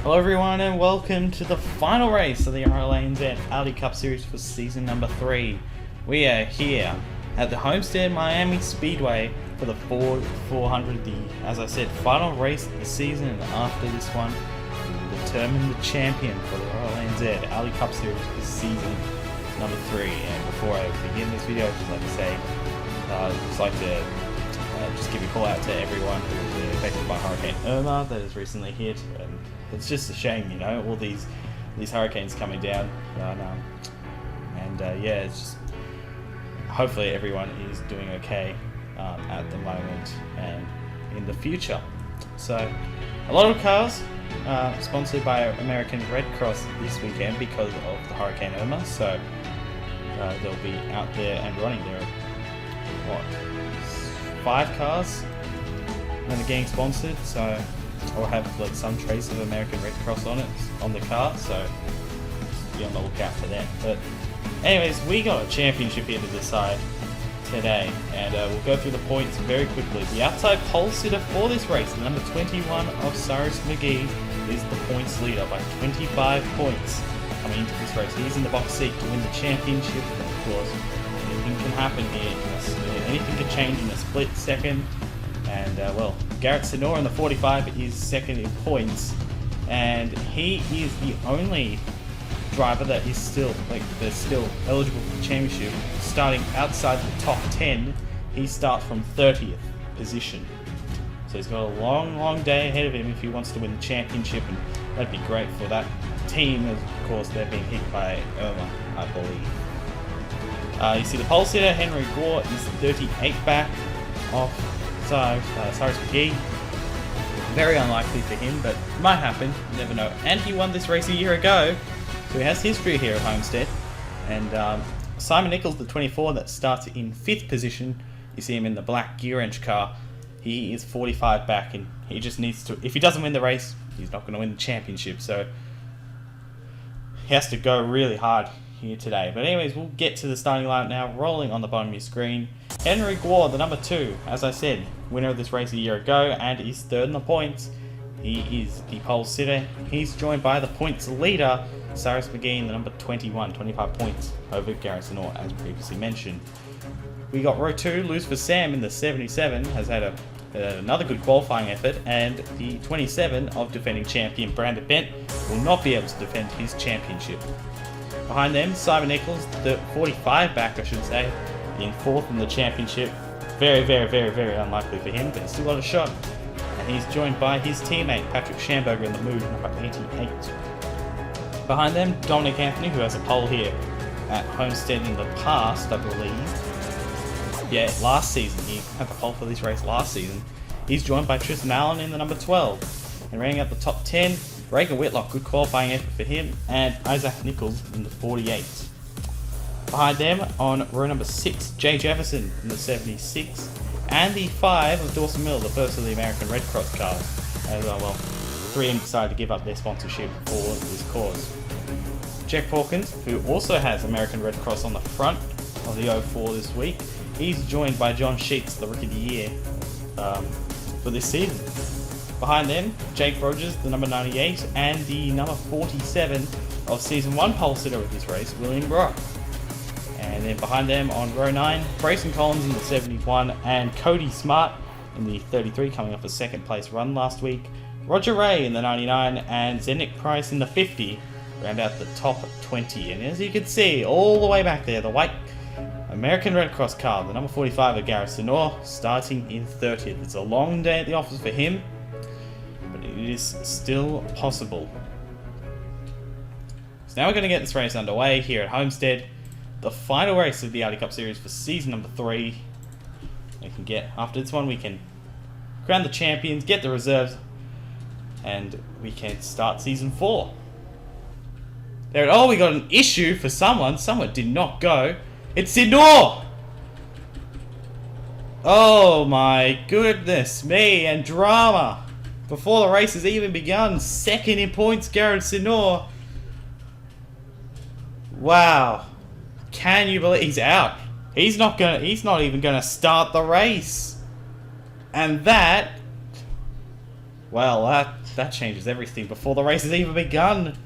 Hello everyone and welcome to the final race of the RLANZ Aldi Cup Series for season number 3. We are here at the Homestead Miami Speedway for the Ford 400, as I said, final race of the season, and after this one we'll determine the champion for the RLANZ Aldi Cup Series for season number 3. And before I begin this video, I'd just like to say, just give a call out to everyone who was affected by Hurricane Irma that has recently hit. And it's just a shame, you know, all these hurricanes coming down, yeah, it's just hopefully everyone is doing okay at the moment and in the future. So a lot of cars sponsored by American Red Cross this weekend because of the Hurricane Irma, so they'll be out there and running. There are 5 cars that are getting sponsored, so I'll have like some trace of American Red Cross on it, on the car, so be on the lookout for that. But anyways, we got a championship here to decide today, and we'll go through the points very quickly. The outside pole sitter for this race, the number 21 of Cyrus McGee, is the points leader by 25 points coming into this race. He's in the box seat to win the championship, of course. Anything can happen here. Anything can change in a split second. And well, Garrett Senor in the 45 is second in points, and he is the only driver that is still eligible for the championship. Starting outside the top 10, he starts from 30th position. So he's got a long day ahead of him if he wants to win the championship, and that'd be great for that team, as of course they're being hit by Irma, I believe. You see the pole sitter, Henry Gore, is 38 back off Cyrus McGee. Very unlikely for him, but might happen, you never know. And he won this race a year ago, so he has history here at Homestead. And Simon Nichols, the 24, that starts in 5th position, you see him in the black gear wrench car. He is 45 back, and he just needs to, if he doesn't win the race, he's not going to win the championship, so he has to go really hard here today. But anyways, we'll get to the starting lineup now, rolling on the bottom of your screen. Henry Gore, the number 2, as I said, winner of this race a year ago, and is 3rd in the points. He is the pole sitter. He's joined by the points leader, Cyrus McGee, the number 21, 25 points over Garrett Senor, as previously mentioned. We got row 2, Lose for Sam in the 77, has had another good qualifying effort, and the 27 of defending champion Brandon Bent will not be able to defend his championship. Behind them, Simon Nichols, the 45 back, I should say, in 4th in the championship. Very unlikely for him, but he's still got a shot. And he's joined by his teammate, Patrick Schamberger, in the mood, number 88. Behind them, Dominic Anthony, who has a pole here at Homestead in the past, I believe. Yeah, last season. He had the pole for this race last season. He's joined by Tristan Allen in the number 12. And rounding out the top 10, Reagan Whitlock, good qualifying effort for him, and Isaac Nichols in the 48. Behind them, on row number 6, Jay Jefferson in the 76, and the 5 of Dawson Miller, the first of the American Red Cross cars. As well, 3 of them decided to give up their sponsorship for this cause. Jack Hawkins, who also has American Red Cross on the front of the 04 this week, he's joined by John Sheets, the Rookie of the Year, for this season. Behind them, Jake Rogers, the number 98, and the number 47 of Season 1 pole sitter of this race, William Brock. And then behind them on row 9, Grayson Collins in the 71, and Cody Smart in the 33, coming off a 2nd place run last week. Roger Ray in the 99, and Zednik Price in the 50, round out the top 20. And as you can see, all the way back there, the white American Red Cross car, the number 45 of Garrett Senor, starting in 30th. It's a long day at the office for him, but it is still possible. So now we're going to get this race underway here at Homestead. The final race of the Aldi Cup Series for season number 3. After this one, we can crown the champions, get the reserves, and we can start season 4. We got an issue for someone. Someone did not go. It's Senor! Oh my goodness me, and drama. Before the race has even begun, 2nd in points, Garrett Senor. Wow. Can you believe he's out? He's not even gonna start the race. And that Well, that changes everything. Before the race has even begun,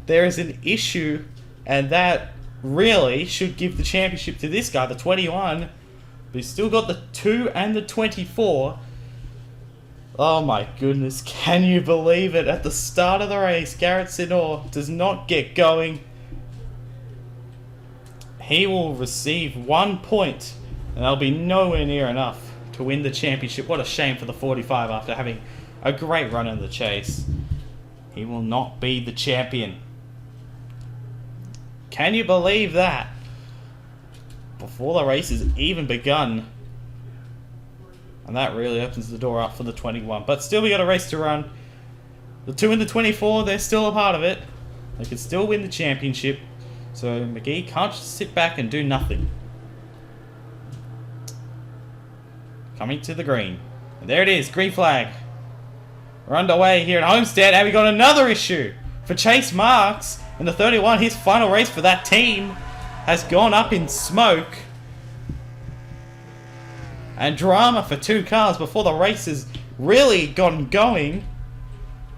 there is an issue, and that really should give the championship to this guy, the 21. But he's still got the 2 and the 24. Oh my goodness, can you believe it? At the start of the race, Garrett Sinor does not get going. He will receive 1 point, and that'll be nowhere near enough to win the championship. What a shame for the 45 after having a great run in the chase. He will not be the champion. Can you believe that? Before the race has even begun. And that really opens the door up for the 21. But still, we got a race to run. The 2 and the 24, they're still a part of it. They can still win the championship. So McGee can't just sit back and do nothing. Coming to the green. And there it is, green flag. We're underway here at Homestead, and we got another issue for Chase Marks in the 31. His final race for that team has gone up in smoke. And drama for 2 cars before the race has really gotten going.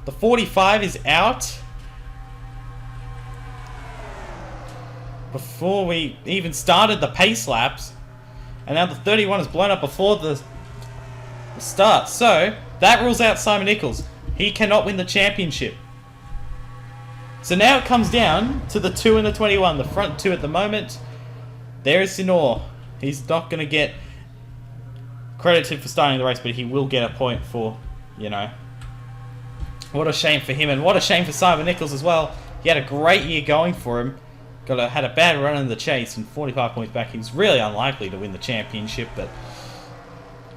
The 45 is out. Before we even started the pace laps. And now the 31 is blown up before the start. So, that rules out Simon Nichols. He cannot win the championship. So now it comes down to the 2 and the 21. The front 2 at the moment. There is Sinor. He's not going to get credited for starting the race, but he will get a point for, you know. What a shame for him, and what a shame for Simon Nichols as well. He had a great year going for him. Had a bad run in the chase, and 45 points back. He's really unlikely to win the championship, but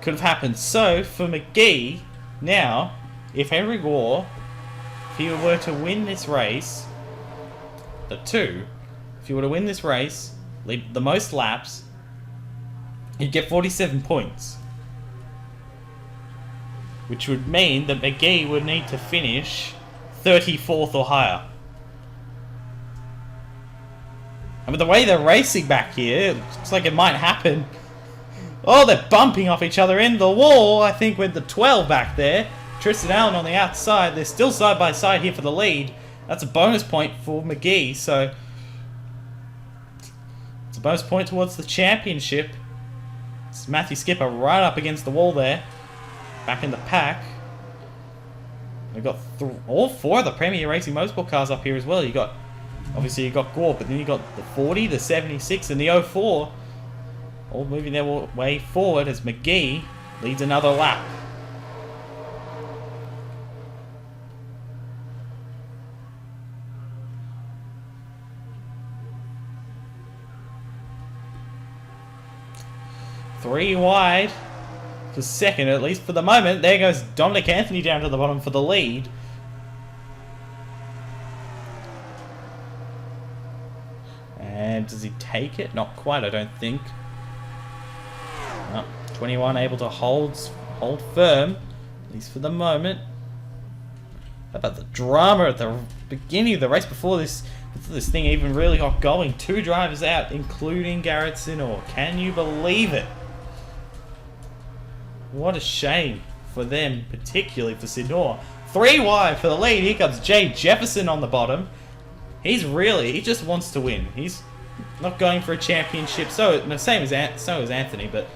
could have happened. So, for McGee, now, if Henry Gore, if he were to win this race, the 2, if he were to win this race, lead the most laps, he'd get 47 points. Which would mean that McGee would need to finish 34th or higher. And with the way they're racing back here, it looks like it might happen. Oh, they're bumping off each other in the wall, I think, with the 12 back there. Tristan Allen on the outside. They're still side by side here for the lead. That's a bonus point for McGee, so it's a bonus point towards the championship. It's Matthew Skipper right up against the wall there. Back in the pack. We've got all 4 of the Premier Racing Motorsport cars up here as well. Obviously you got Gore, but then you got the 40, the 76, and the 04. All moving their way forward as McGee leads another lap. Three wide for second, at least for the moment. There goes Dominic Anthony down to the bottom for the lead. And does he take it? Not quite, I don't think. No, 21 able to hold firm, at least for the moment. How about the drama at the beginning of the race before this thing even really got going? 2 drivers out, including Garrett Sinor. Can you believe it? What a shame for them, particularly for Sinor. 3 wide for the lead. Here comes Jay Jefferson on the bottom. He just wants to win. He's not going for a championship. So is Anthony, but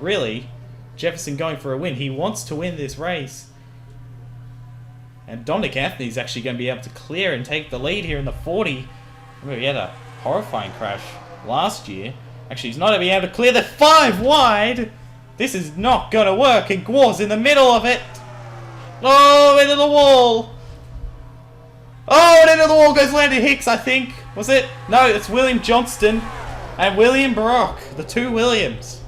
really, Jefferson going for a win. He wants to win this race. And Dominic Anthony's actually going to be able to clear and take the lead here in the 40. Remember, he had a horrifying crash last year. Actually, he's not going to be able to clear the 5 wide. This is not going to work, and Gore's in the middle of it. Oh, into the wall. Oh, and into the wall goes Landon Hicks, I think. Was it? No, it's William Johnston and William Baroque. The 2 Williams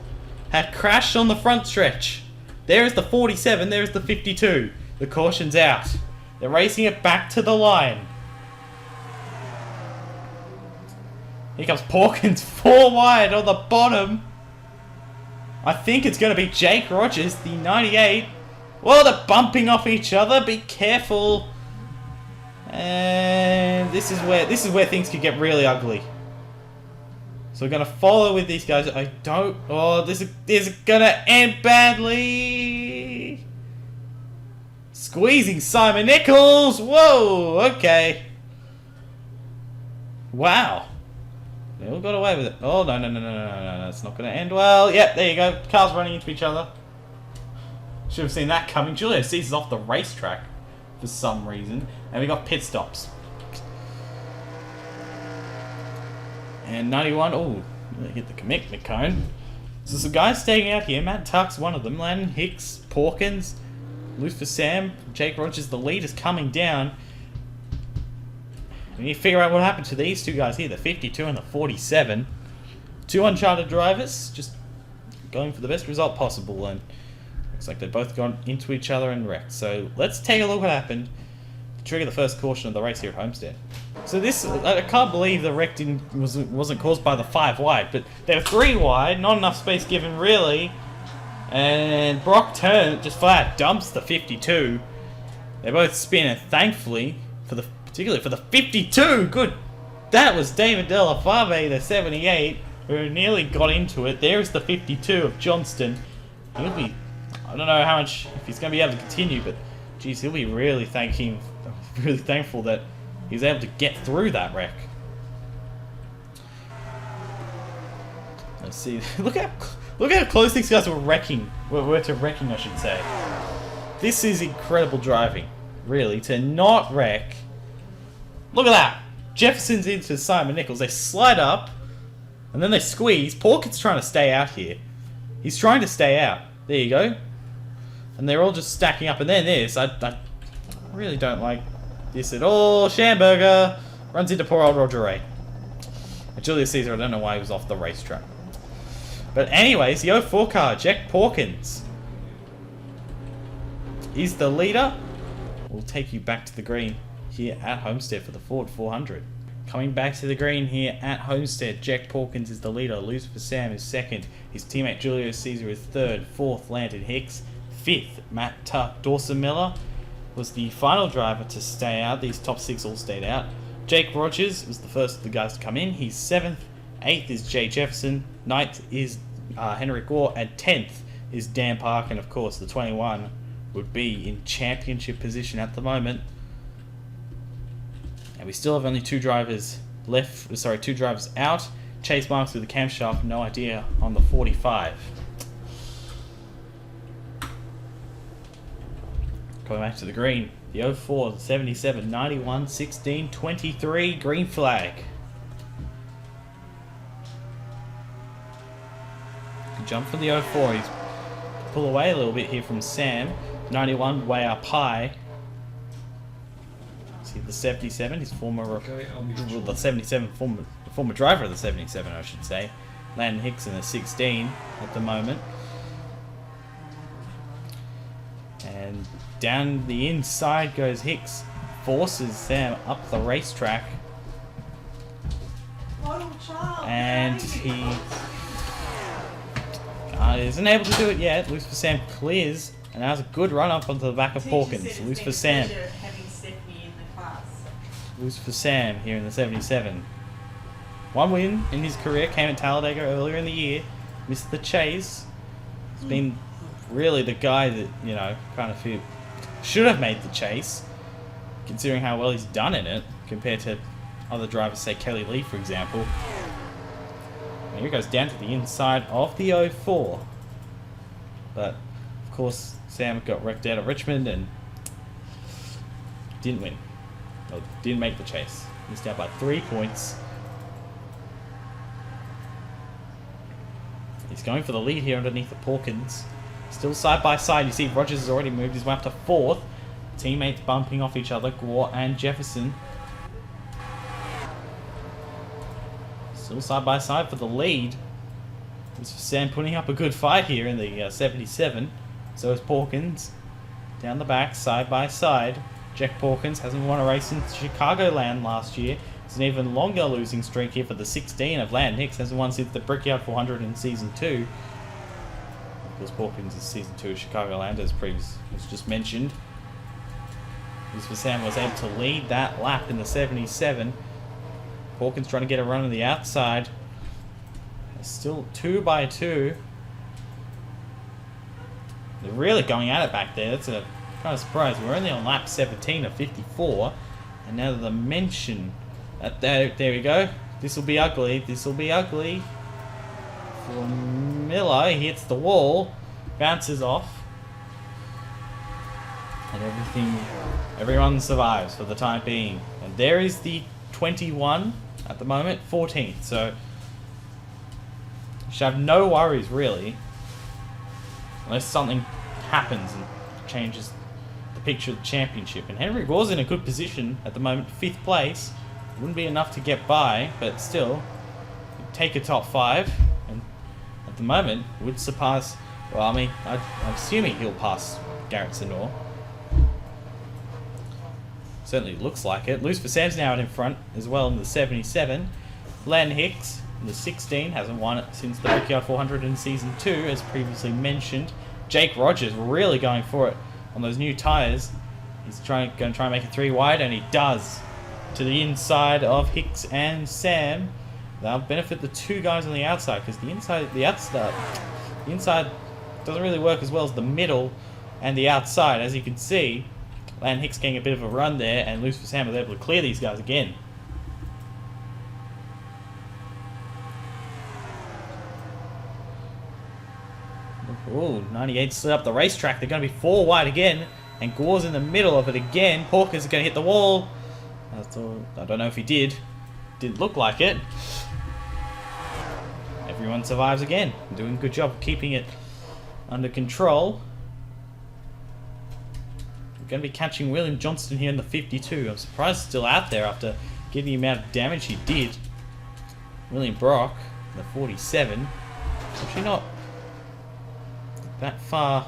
had crashed on the front stretch. There is the 47, there is the 52. The caution's out. They're racing it back to the line. Here comes Porkins, 4 wide on the bottom. I think it's going to be Jake Rogers, the 98. Well, they're bumping off each other. Be careful. And this is where things could get really ugly. So we're going to follow with these guys. This is going to end badly. Squeezing Simon Nichols. Whoa, okay. Wow. They all got away with it. Oh, no. It's not going to end well. Yep, there you go. Cars running into each other. Should have seen that coming. Julio Caesar's off the racetrack for some reason. And we got pit stops. And 91. Oh, hit the commitment cone. So some guys staying out here. Matt Tuck's one of them. Landon Hicks, Porkins, Loose for Sam, Jake Rogers. The lead is coming down. We need to figure out what happened to these two guys here, the 52 and the 47. Two uncharted drivers, just going for the best result possible, and looks like they've both gone into each other and wrecked. So let's take a look what happened to trigger the first caution of the race here at Homestead. So this, I can't believe the wreck wasn't caused by the 5 wide, but they were 3 wide, not enough space given really, and Brock Turn just flat dumps the 52. They both spin, and thankfully, particularly for the 52, good. That was David Della Fave, the 78, who nearly got into it. There's the 52 of Johnston. He'll be, I don't know how much, if he's going to be able to continue, but geez, he'll be really thankful that he was able to get through that wreck. Let's see. Look how close these guys were to wrecking, I should say. This is incredible driving, really, to not wreck. Look at that. Jefferson's into Simon Nichols. They slide up, and then they squeeze. Porkins trying to stay out here. He's trying to stay out. There you go. And they're all just stacking up. And then this. I really don't like this at all. Schamberger runs into poor old Roger Ray. And Julius Caesar, I don't know why he was off the racetrack. But anyways, the 04 car, Jack Porkins, is the leader. We'll take you back to the green here at Homestead for the Ford 400. Coming back to the green here at Homestead, Jack Porkins is the leader. Loose for Sam is second. His teammate Julio Caesar is third. Fourth, Landon Hicks. Fifth, Matt Tuck. Dawson Miller was the final driver to stay out. These top 6 all stayed out. Jake Rogers was the first of the guys to come in. He's 7th. 8th is Jay Jefferson. 9th is Henry Gore. And 10th is Dan Park. And of course, the 21 would be in championship position at the moment. And we still have only 2 drivers left. Sorry, 2 drivers out. Chase Marks with the camshaft, no idea on the 45. Coming back to the green. The 04, the 77, 91, 16, 23, green flag. Good jump from the 04. He's pull away a little bit here from Sam. 91 way up high. See the 77, his former the 77 former driver of the 77, I should say. Landon Hicks in the 16 at the moment. And down the inside goes Hicks, forces Sam up the racetrack. And he isn't able to do it yet. Loose for Sam clears, and that was a good run up onto the back of Porkins. Loose for Sam. Loose for Sam here in the 77. One win in his career, came at Talladega earlier in the year. Missed the chase. He's been really the guy that, you know, kind of should have made the chase, considering how well he's done in it, compared to other drivers, say Kelly Lee, for example. And here he goes down to the inside of the 04. But, of course, Sam got wrecked out at Richmond and didn't win. Or didn't make the chase. Missed out by 3 points. He's going for the lead here underneath the Porkins. Still side by side. You see Rogers has already moved his way up to 4th. Teammates bumping off each other, Gore and Jefferson. Still side by side for the lead. This is Sam putting up a good fight here in the 77. So is Porkins. Down the back, side by side. Jack Porkins hasn't won a race in Chicagoland last year. It's an even longer losing streak here for the 16 of Landon Hicks. Hasn't won since the Brickyard 400 in Season 2. Of course, Porkins is Season 2 of Chicagoland, as just mentioned. This Sam was able to lead that lap in the 77. Porkins trying to get a run on the outside. It's still 2 by 2. They're really going at it back there. That's a Kind of surprised. We're only on lap 17 of 54. And now the mention. There we go. This will be ugly. This will be ugly. For Miller, he hits the wall. Bounces off. And everyone survives for the time being. And there is the 21 at the moment, 14th. So you should have no worries really, unless something happens and changes the picture of the championship. And Henry was in a good position at the moment, 5th place. Wouldn't be enough to get by, but still, take a top 5, and at the moment would surpass. Well, I mean, I'm assuming he'll pass Garrett Senor. Certainly looks like it. Lucifer Sam's now out in front as well in the 77. Len Hicks in the 16 hasn't won it since the Brickyard 400 in Season 2, as previously mentioned. Jake Rogers really going for it on those new tyres. He's going to try and make it 3 wide, and he does. To the inside of Hicks and Sam. That'll benefit the 2 guys on the outside, because the inside doesn't really work as well as the middle and the outside. As you can see, Lan Hicks getting a bit of a run there, and Lucifer Sam was able to clear these guys again. Ooh, 98 slid up the racetrack. They're going to be 4 wide again, and Gore's in the middle of it again. Porker's going to hit the wall. I don't know if he did. Didn't look like it. Everyone survives again. Doing a good job of keeping it under control. We're going to be catching William Johnston here in the 52. I'm surprised he's still out there after getting the amount of damage he did. William Brock, the 47. Actually not that far.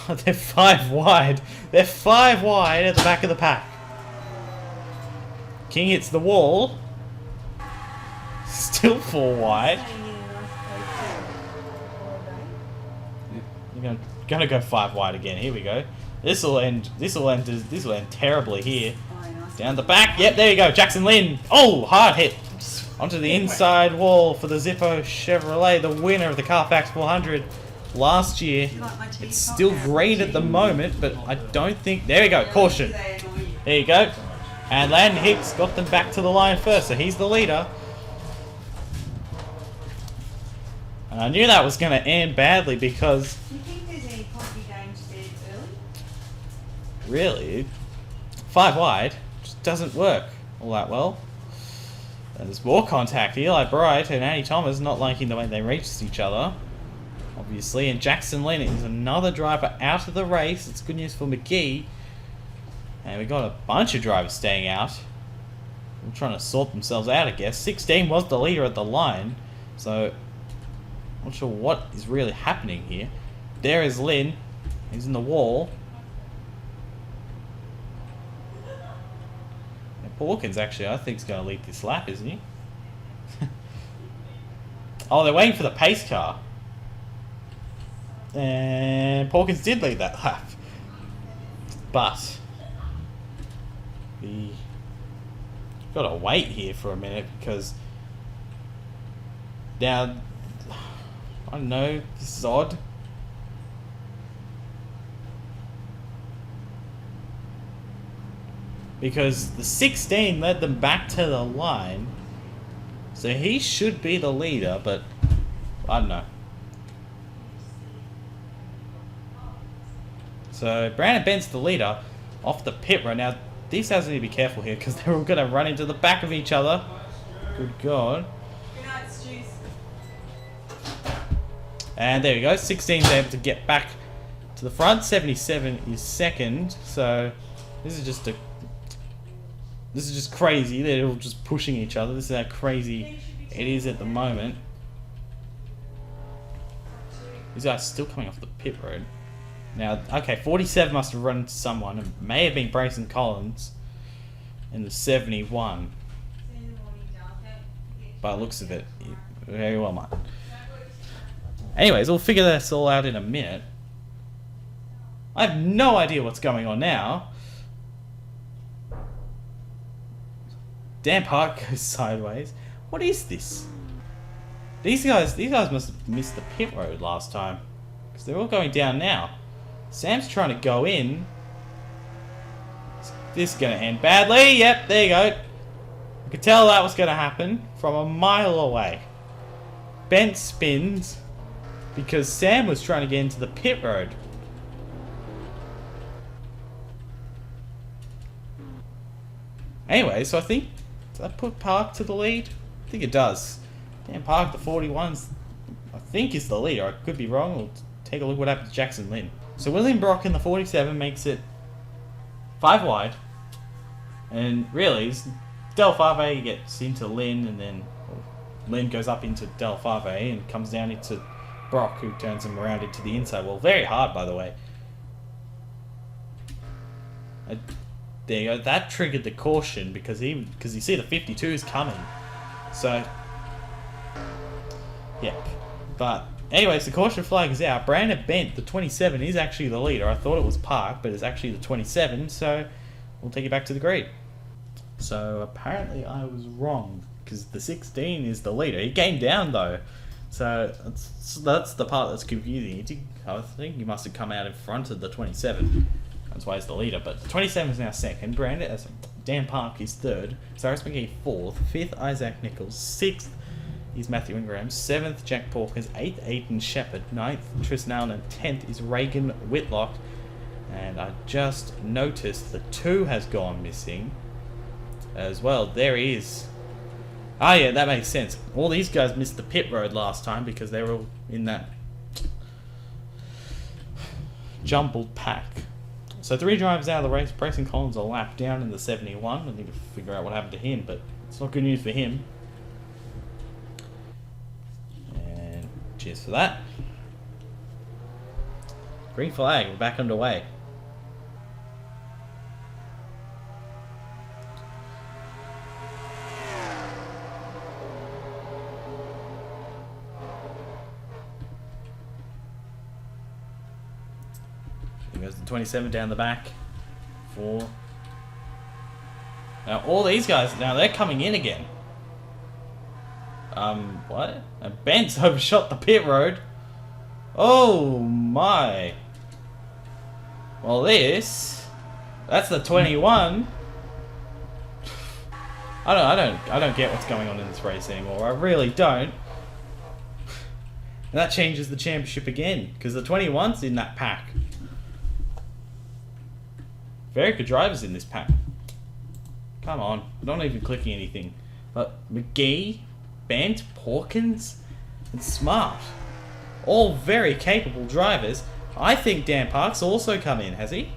They're 5 wide. They're 5 wide at the back of the pack. King hits the wall. Still 4 wide. You're gonna go 5 wide again. Here we go. This will end terribly here. Down the back. Yep, there you go. Jackson Lynn. Oh, hard hit. Onto the inside wall for the Zippo Chevrolet, the winner of the Carfax 400 last year. It's still green at the moment, but I don't think. There we go. Caution. There you go. And Landon Hicks got them back to the line first, so he's the leader. And I knew that was going to end badly because... Do you think there's any property games there early? Really? 5 wide just doesn't work all that well. And there's more contact. Eli Bright and Andy Thomas not liking the way they raced each other, obviously. And Jackson Lynn is another driver out of the race. It's good news for McGee. And we got a bunch of drivers staying out. They're trying to sort themselves out, I guess. 16 was the leader at the line, so not sure what is really happening here. There is Lynn. He's in the wall. And Porkins, actually, I think is going to lead this lap, isn't he? Oh, they're waiting for the pace car. And Porkins did lead that lap. But we gotta wait here for a minute because now, I don't know, this is odd. Because the 16 led them back to the line, so he should be the leader, but I don't know. So Brandon Bent's the leader off the pit road. Now these guys need to be careful here because they're all going to run into the back of each other. Good God. Good night, Stews. And there we go. 16's able to get back to the front. 77 is second. So this is just crazy. They're all just pushing each other. This is how crazy it is at the moment. These guys still coming off the pit road. Now, okay, 47 must have run into someone. It may have been Brayson Collins in the 71. By the looks of it, very well might. Anyways, we'll figure this all out in a minute. I have no idea what's going on now. Damn Park goes sideways. What is this? These guys must have missed the pit road last time, because they're all going down now. Sam's trying to go in, This is going to end badly. Yep, there you go. I could tell that was going to happen from a mile away. Bent spins because Sam was trying to get into the pit road. Anyway, so I think... Does that put Park to the lead? I think it does. Dan Park, the 41's, I think is the leader. I could be wrong. We'll take a look what happened to Jackson Lynn. So William Brock in the 47 makes it 5 wide. And really, Del Fave gets into Lynn, and then Lynn goes up into Del Fave and comes down into Brock, who turns him around into the inside. Well, very hard, by the way. There you go. That triggered the caution because you see the 52 is coming. So, yeah. But anyways, the caution flag is out. Brandon Bent, the 27, is actually the leader. I thought it was Park, but it's actually the 27. So we'll take it back to the grid. So apparently I was wrong because the 16 is the leader. He came down though. So that's the part that's confusing. I think he must have come out in front of the 27. That's why he's the leader. But the 27 is now second. Dan Park is third. Cyrus McGee fourth. Fifth, Isaac Nichols. Sixth is Matthew Ingram. Seventh, Jack Porkins. Eighth, Aidan Shepherd. Ninth, Tristan Allen. And 10th is Reagan Whitlock. And I just noticed the 2 has gone missing as well. There he is. Ah, yeah, that makes sense. All these guys missed the pit road last time because they were all in that jumbled pack. So 3 drivers out of the race. Bryson Collins a lap down in the 71. I need to figure out what happened to him, but it's not good news for him. And cheers for that. Green flag, we're back underway. Goes the 27 down the back. 4. Now all these guys, now they're coming in again. What? And Bent's overshot the pit road. Oh my. Well, that's the 21. I don't get what's going on in this race anymore. I really don't. And that changes the championship again because the 21's in that pack. Very good drivers in this pack. Come on, not even clicking anything. But McGee, Bent, Porkins, and Smart, all very capable drivers. I think Dan Park's also come in, has he?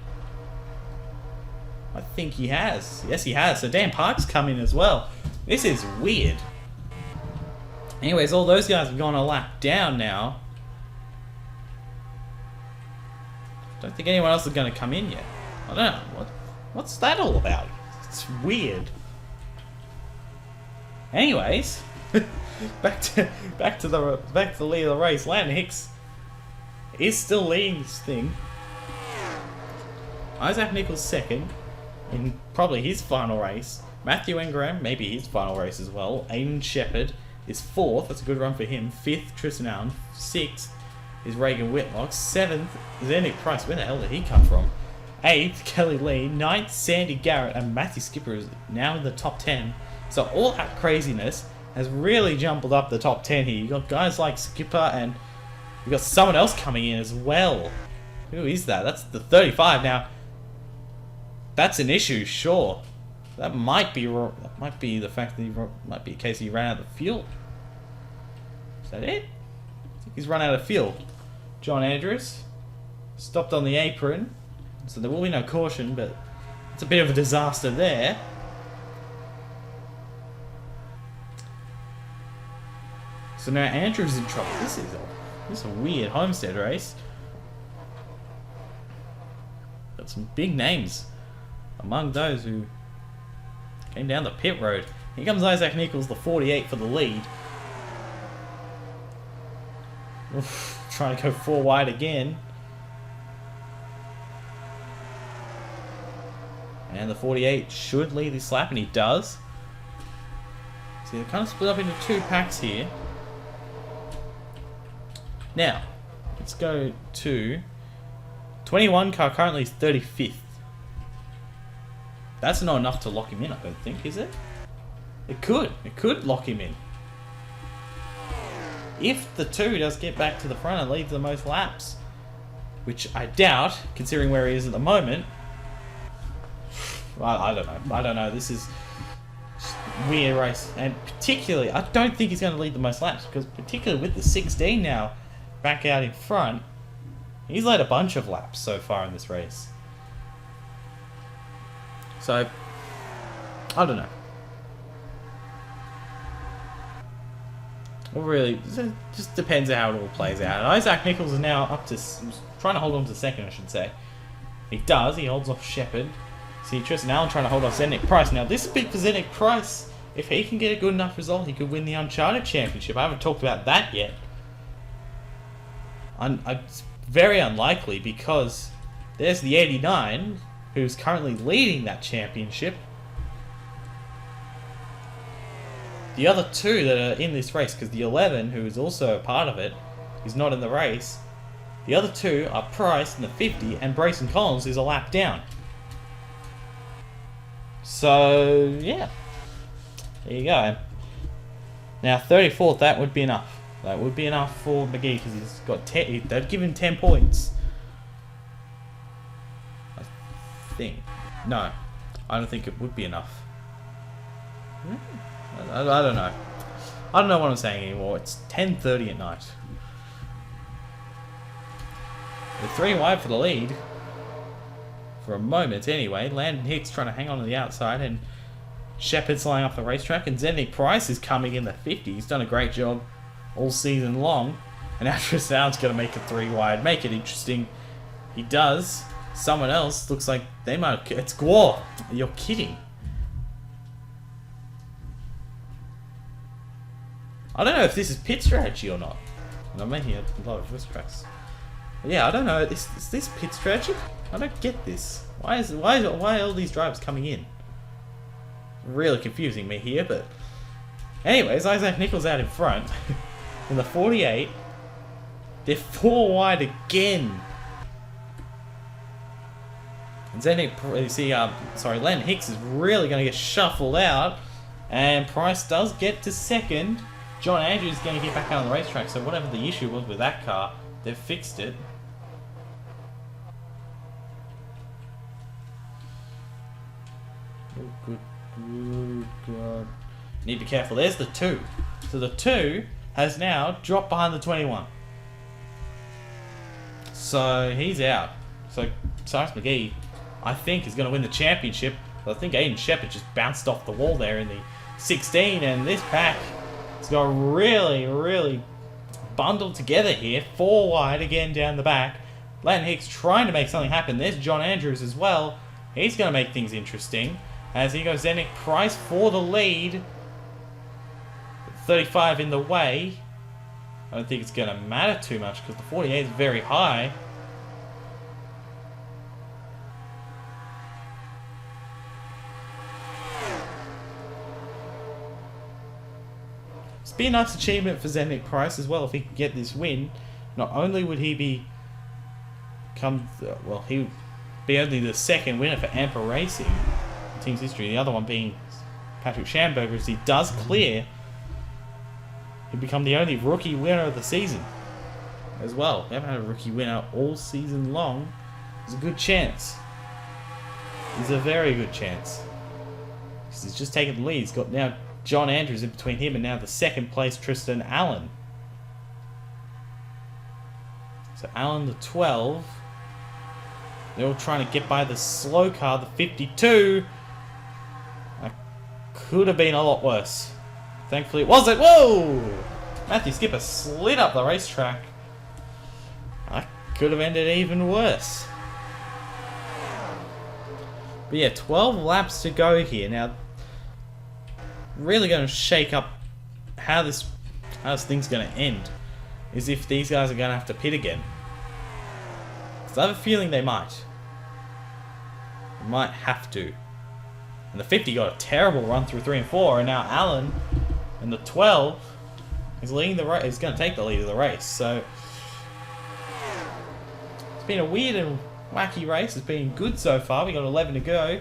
I think he has. Yes, he has. So Dan Park's come in as well. This is weird. Anyways, all those guys have gone a lap down now. Don't think anyone else is going to come in yet. I don't know. What's that all about? It's weird. Anyways, back to the lead of the race. Landon Hicks is still leading this thing. Isaac Nichols second in probably his final race. Matthew Ingram, maybe his final race as well. Aidan Shepherd is fourth. That's a good run for him. Fifth, Tristan Allen. Sixth is Reagan Whitlock. Seventh is Andy Price. Where the hell did he come from? 8th, Kelly Lee. 9th, Sandy Garrett. And Matthew Skipper is now in the top 10. So all that craziness has really jumbled up the top 10 here. You've got guys like Skipper and you've got someone else coming in as well. Who is that? That's the 35. Now, that's an issue, sure. That might be the fact that might be a case he ran out of fuel. Is that it? I think he's run out of fuel. John Andrews stopped on the apron. So there will be no caution, but it's a bit of a disaster there. So now Andrews is in trouble. This is a weird Homestead race. Got some big names among those who came down the pit road. Here comes Isaac Nichols, the 48 for the lead. Oof, trying to go 4 wide again. And the 48 should lead this lap, and he does. So they're kind of split up into 2 packs here. Now, let's go to 21 car, currently is 35th. that's not enough to lock him in, I don't think, is it? It could lock him in. If the 2 does get back to the front and lead the most laps, which I doubt, considering where he is at the moment. I don't know. This is a weird race. And particularly, I don't think he's going to lead the most laps, because particularly with the 16 now back out in front, he's led a bunch of laps so far in this race. So, I don't know. Well, really, it just depends on how it all plays out. And Isaac Nichols is now up to... trying to hold on to second, I should say. He does. He holds off Shepherd. See, Tristan Allen trying to hold off Zednik Price. Now, this is big for Zednik Price. If he can get a good enough result, he could win the Uncharted Championship. I haven't talked about that yet. It's very unlikely, because there's the 89, who's currently leading that championship. The other 2 that are in this race, because the 11, who is also a part of it, is not in the race. The other 2 are Price in the 50, and Brayson Collins is a lap down. So, yeah. There you go. Now, 34th, that would be enough. That would be enough for McGee, because he's got 10. They'd give him 10 points. I think. No. I don't think it would be enough. I don't know. I don't know what I'm saying anymore. It's 10:30 at night. They're 3 wide for the lead. For a moment, anyway. Landon Hicks trying to hang on to the outside, and Shepherd's flying off the racetrack, and Zednik Price is coming in the 50. He's done a great job all season long. And after Sound's going to make it 3 wide, make it interesting. He does. Someone else looks like they might... It's Gore. You're kidding. I don't know if this is pit strategy or not. And I'm making a lot of risk tracks. But yeah, I don't know. Is this pit strategy? I don't get this. Why are all these drivers coming in? Really confusing me here, but... Anyways, Isaac Nichols out in front. In the 48. They're 4 wide again. And Landon Hicks is really going to get shuffled out. And Price does get to second. John Andrews is going to get back out on the racetrack, so whatever the issue was with that car, they've fixed it. Oh, good God. Need to be careful. There's the 2. So the 2 has now dropped behind the 21. So he's out. So Cyrus McGee, I think, is going to win the championship. But I think Aiden Shepherd just bounced off the wall there in the 16, and this pack... It's got really bundled together here. 4 wide again down the back. Landon Hicks trying to make something happen. There's John Andrews as well. He's going to make things interesting. As he goes Zednik Price for the lead. 35 in the way. I don't think it's going to matter too much, because the 48 is very high. It'd be a nice achievement for Zednik Price as well if he could get this win. Not only would he he would be only the 2nd winner for Amper Racing in team's history. The other one being Patrick Schamberger. As he does clear, he'd become the only rookie winner of the season as well. We haven't had a rookie winner all season long. There's a good chance. There's a very good chance. He's just taken the lead. He's got now John Andrews in between him and now the 2nd place Tristan Allen. So Allen the 12. They're all trying to get by the slow car, the 52. That could have been a lot worse. Thankfully it wasn't. Whoa! Matthew Skipper slid up the racetrack. That could have ended even worse. But yeah, 12 laps to go here. Now, really going to shake up how this thing's going to end is if these guys are going to have to pit again. Because I have a feeling they might. They might have to. And the 50 got a terrible run through 3 and 4, and now Allen and the 12 is leading the race. He's going to take the lead of the race. So it's been a weird and wacky race. It's been good so far. We got 11 to go.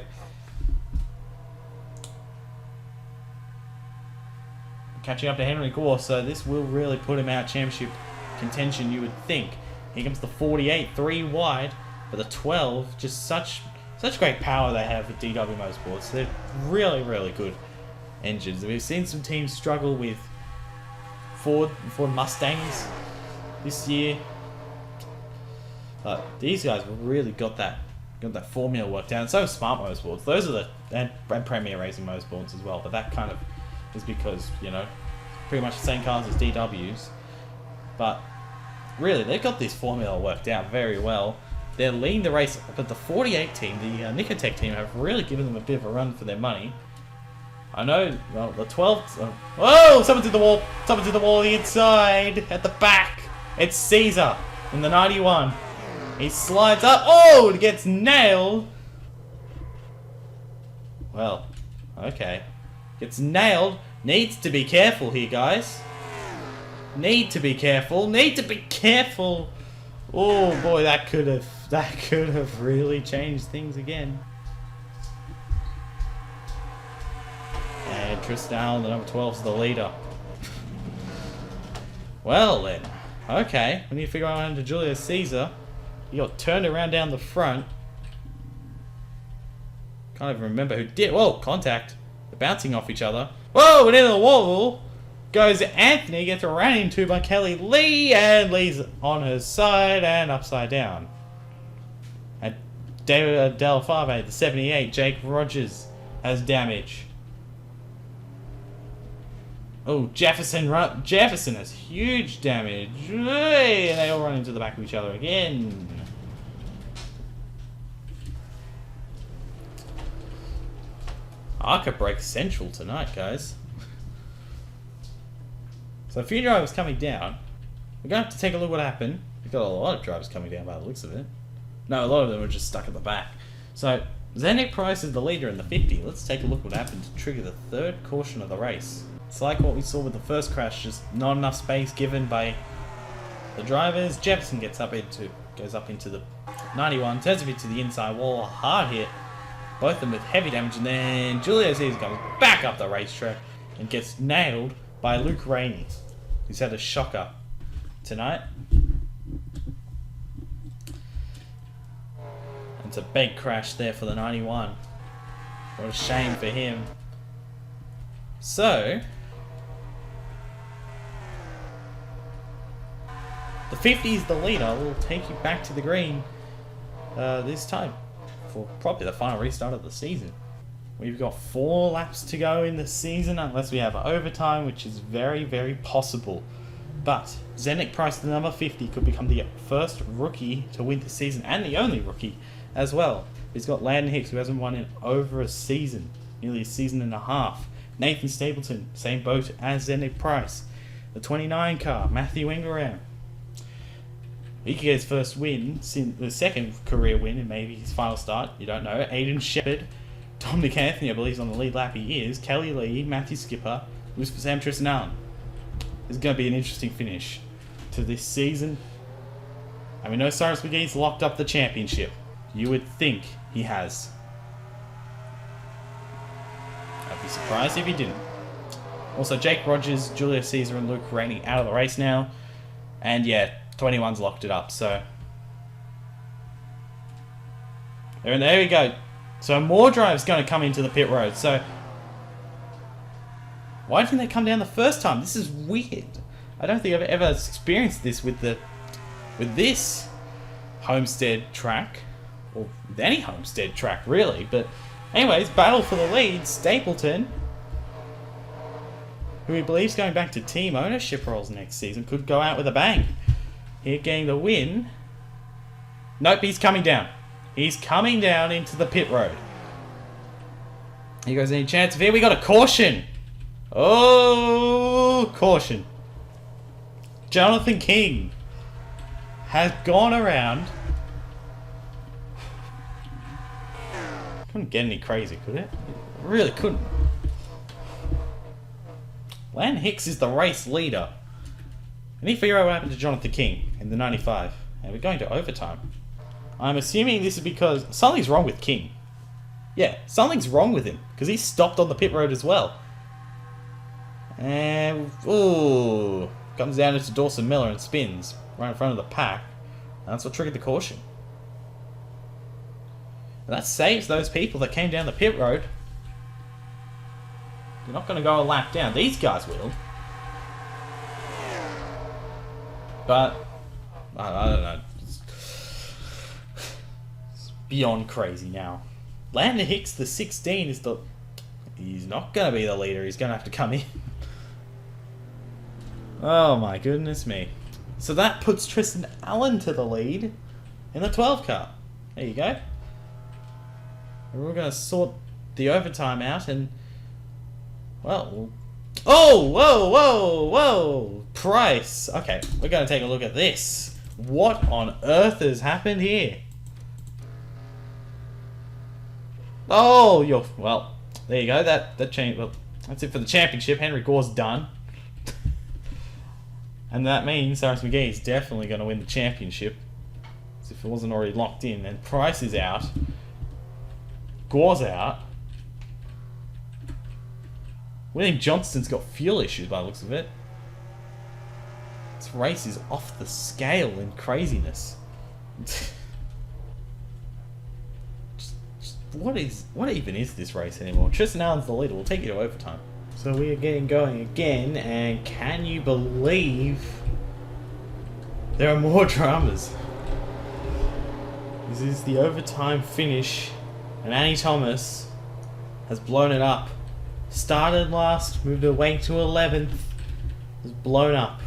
catching up to Henry Gore, so this will really put him out championship contention, you would think. Here comes the 48, 3 wide, but the 12, just such great power they have with DW Motorsports. They're really, really good engines. We've seen some teams struggle with Ford Mustangs this year, but these guys really got that formula worked out. And so Smart Motorsports. Those are and Premier Racing Motorsports as well. But that kind of is because, you know, pretty much the same cars as DWs. But really, they've got this formula worked out very well. They're leading the race, but the 48 team, the Nicotech team, have really given them a bit of a run for their money. I know, well, the 12... whoa! Someone's in the wall! Someone's in the wall on the inside! At the back! It's Caesar in the 91. He slides up. Oh! It gets nailed! Well, okay. Gets nailed. Needs to be careful here, guys. Need to be careful. Need to be careful! Oh boy, that could have really changed things again. And Tristan, the number 12, is the leader. Well then, okay. We need to figure out what happened to Julius Caesar. He got turned around down the front. Can't even remember who did. Whoa, contact. They're bouncing off each other. Whoa, and into the wall goes Anthony, gets ran into by Kelly Lee, and Lee's on her side and upside down. And David Delfave, the 78, Jake Rogers, has damage. Oh, Jefferson has huge damage. Hey, and they all run into the back of each other again. Arca breaks central tonight, guys. So a few drivers coming down. We're going to have to take a look what happened. We've got a lot of drivers coming down by the looks of it. No, a lot of them are just stuck at the back. So Zenic Price is the leader in the 50. Let's take a look what happened to trigger the third caution of the race. It's like what we saw with the first crash, just not enough space given by the drivers. Jefferson goes up into the 91, turns a bit to the inside wall, a hard hit. Both of them with heavy damage, and then Julius Caesar comes back up the racetrack and gets nailed by Luke Rainey, who's had a shocker tonight. It's a big crash there for the 91. What a shame for him. So, the 50 is the leader. We'll take you back to the green this time for probably the final restart of the season. We've got 4 laps to go in the season unless we have overtime, which is very, very possible. But Zenic Price, the number 50, could become the first rookie to win the season and the only rookie as well. He's got Landon Hicks, who hasn't won in over a season, nearly a season and a half. Nathan Stapleton, same boat as Zenic Price. The 29 car, Matthew Ingram. He could get his first win, the second career win, and maybe his final start. You don't know. Aiden Shepard, Dominic Anthony, I believe, is on the lead lap. He is. Kelly Lee, Matthew Skipper, Sam Tristan Allen. It's going to be an interesting finish to this season. And we know Cyrus McGee's locked up the championship. You would think he has. I'd be surprised if he didn't. Also, Jake Rogers, Julius Caesar, and Luke Rainey out of the race now. And yeah, 21's locked it up, so. There we go. So more drivers going to come into the pit road. So why didn't they come down the first time? This is weird. I don't think I've ever experienced this with this Homestead track, or with any Homestead track really. But anyways, battle for the lead. Stapleton, who he believes going back to team ownership roles next season, could go out with a bang. Here getting the win. Nope, he's coming down. He's coming down into the pit road. He goes, any chance of here? We got a caution. Oh, caution. Jonathan King has gone around. Couldn't get any crazy, could it? Really couldn't. Lan Hicks is the race leader. I need to figure out what happened to Jonathan King in the 95. And we're going to overtime. I'm assuming this is because something's wrong with King. Yeah, something's wrong with him. Because he stopped on the pit road as well. And, ooh, comes down into Dawson Miller and spins right in front of the pack. And that's what triggered the caution. And that saves those people that came down the pit road. They're not going to go a lap down. These guys will. But, I don't know. It's beyond crazy now. Landon Hicks, the 16, is the... He's not going to be the leader. He's going to have to come in. Oh my goodness me. So that puts Tristan Allen to the lead in the 12 car. There you go. And we're going to sort the overtime out and... Well... Oh! Whoa! Whoa! Whoa! Price! Okay, we're going to take a look at this. What on earth has happened here? Oh! Well, there you go. That changed. Well, that's it for the championship. Henry Gore's done. And that means Cyrus McGee is definitely going to win the championship. As if it wasn't already locked in. And Price is out. Gore's out. William Johnston's got fuel issues by the looks of it. This race is off the scale in craziness. What even is this race anymore? Tristan Allen's the leader. We'll take you to overtime. So we are getting going again, and can you believe there are more dramas? This is the overtime finish, and Annie Thomas has blown it up. Started last, moved away to 11th, was blown up.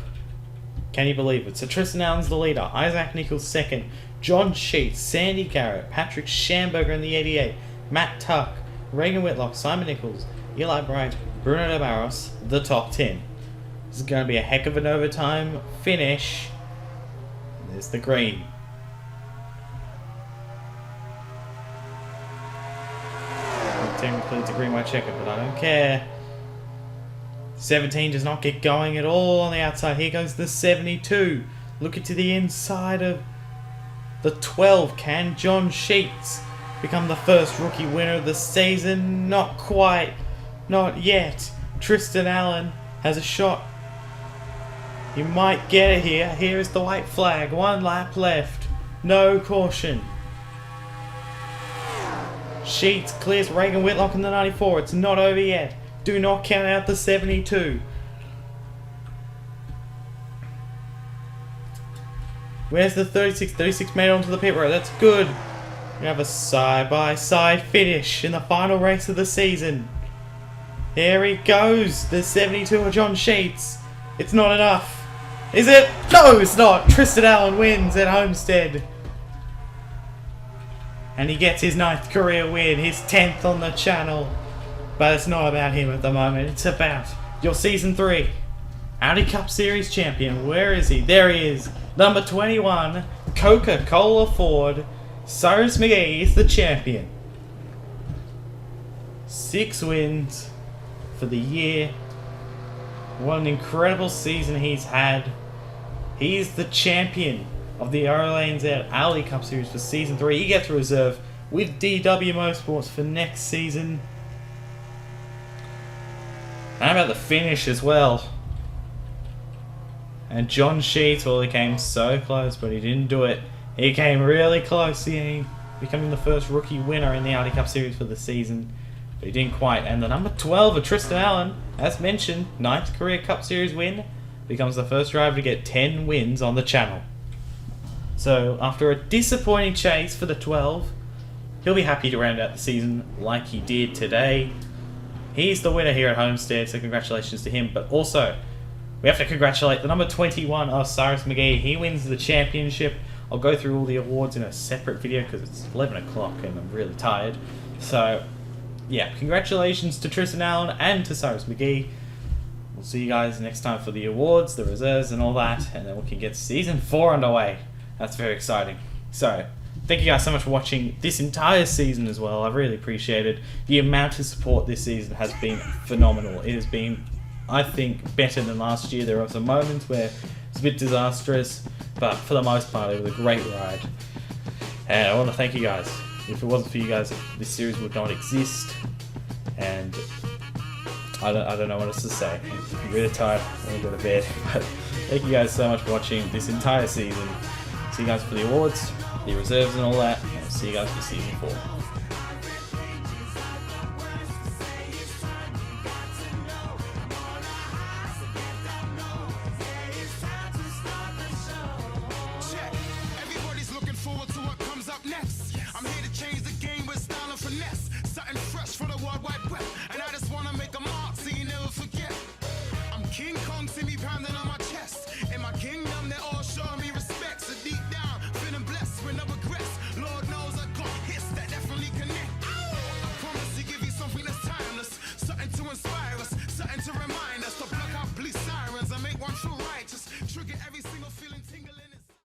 Can you believe it? So Tristan Allen's the leader, Isaac Nichols second, John Sheets, Sandy Garrett, Patrick Schamberger in the 88, Matt Tuck, Reagan Whitlock, Simon Nichols, Eli Bryant, Bruno de Barros, the top 10. This is going to be a heck of an overtime finish. There's the green. Technically it's a green white checker, but I don't care. 17 does not get going at all on the outside. Here goes the 72. Looking to the inside of the 12. Can John Sheets become the first rookie winner of the season? Not quite. Not yet. Tristan Allen has a shot. He might get it here. Here is the white flag. 1 lap left. No caution. Sheets clears Reagan Whitlock in the 94. It's not over yet. Do not count out the 72. Where's the 36? 36 made it onto the pit road. That's good. We have a side-by-side finish in the final race of the season. Here he goes. The 72 of John Sheets. It's not enough. Is it? No, it's not. Tristan Allen wins at Homestead. And he gets his 9th career win, his 10th on the channel. But it's not about him at the moment. It's about your Season 3 Audi Cup Series champion. Where is he? There he is. Number 21, Coca-Cola Ford. Cyrus McGee is the champion. 6 wins for the year. What an incredible season he's had. He is the champion of the RLANZ Aldi Cup Series for Season 3. He gets a reserve with DW Motorsports for next season. And how about the finish as well? And John Sheets, well, he came so close, but he didn't do it. He came really close, becoming the first rookie winner in the Audi Cup Series for the season. But he didn't quite. And the number 12 of Tristan Allen, as mentioned, 9th career Cup Series win, becomes the first driver to get 10 wins on the channel. So, after a disappointing chase for the 12, he'll be happy to round out the season like he did today. He's the winner here at Homestead, so congratulations to him. But also, we have to congratulate the number 21 of Cyrus McGee. He wins the championship. I'll go through all the awards in a separate video because it's 11 o'clock and I'm really tired. So, yeah, congratulations to Tristan Allen and to Cyrus McGee. We'll see you guys next time for the awards, the reserves and all that, and then we can get Season 4 underway. That's very exciting. So, thank you guys so much for watching this entire season as well. I really appreciate it. The amount of support this season has been phenomenal. It has been, I think, better than last year. There were some moments where it's a bit disastrous, but for the most part, it was a great ride. And I want to thank you guys. If it wasn't for you guys, this series would not exist. And I don't know what else to say. I'm really tired. I want to go to bed. But thank you guys so much for watching this entire season. See you guys for the awards, the reserves, and all that. And I'll see you guys for season 4. Everybody's looking forward to what comes up next. I'm here to change the game with style and finesse. Something fresh for the World Wide Web.